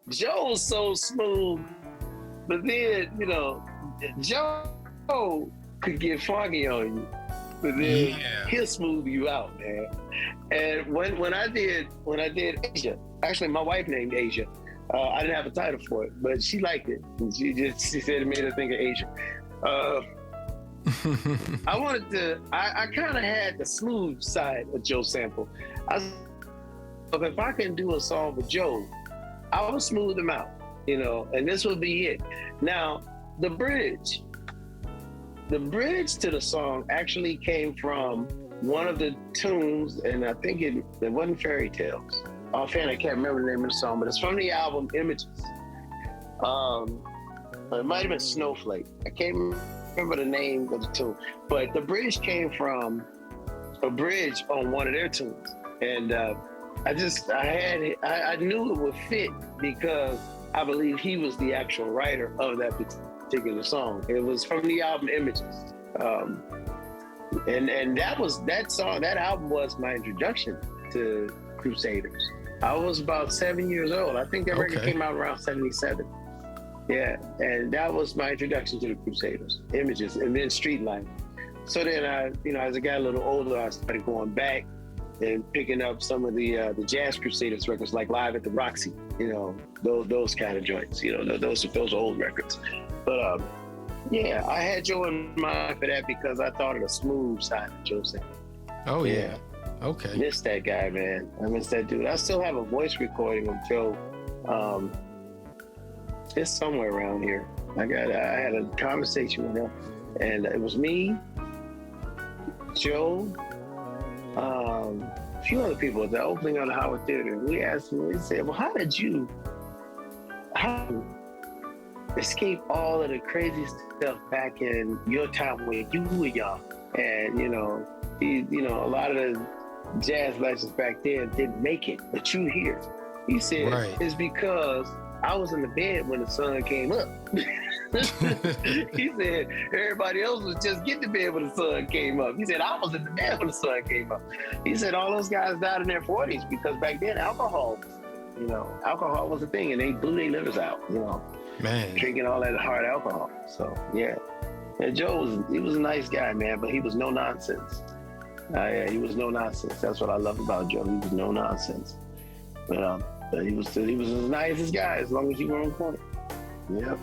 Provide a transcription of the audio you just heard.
Joe was so smooth, but then, Joe could get funky on you, but then he'll smooth you out, man. And when I did Asia, actually my wife named Asia. I didn't have a title for it, but she liked it. And she said it made her think of Asia. I kind of had the smooth side of Joe Sample. If I can do a song with Joe, I would smooth him out, and this would be it. Now, the bridge to the song actually came from one of the tunes, and I think it wasn't Fairy Tales. Offhand, I can't remember the name of the song, but it's from the album Images. It might have been Snowflake. I can't remember the name of the tune, but the bridge came from a bridge on one of their tunes, and I knew it would fit because I believe he was the actual writer of that particular song. It was from the album Images, and that album was my introduction to Crusaders. I was about 7 years old. I think that record came out around 77. Yeah, and that was my introduction to the Crusaders, Images, and then Street Life. So then as I got a little older, I started going back and picking up some of the Jazz Crusaders records, like Live at the Roxy, those kind of joints, those old records. But I had Joe in mind for that because I thought of the smooth side of Joe Sample. Oh yeah. Okay. Miss that guy, man. I miss that dude. I still have a voice recording of Joe. It's somewhere around here. I had a conversation with him, and it was me, Joe, a few other people at the opening of the Howard Theater. We asked him, we said, well, how did you escape all of the crazy stuff back in your time when you were young? And, a lot of the jazz legends back then didn't make it, but you here. He said, it's because I was in the bed when the sun came up. He said, everybody else was just getting to bed when the sun came up. He said, I was in the bed when the sun came up. He said, all those guys died in their 40s because back then alcohol was a thing, and they blew their livers out, Man. Drinking all that hard alcohol. So, yeah. And Joe he was a nice guy, man, but he was no nonsense. He was no nonsense. That's what I loved about Joe. He was no nonsense. But he was the nicest guy as long as you were on point. Yeah.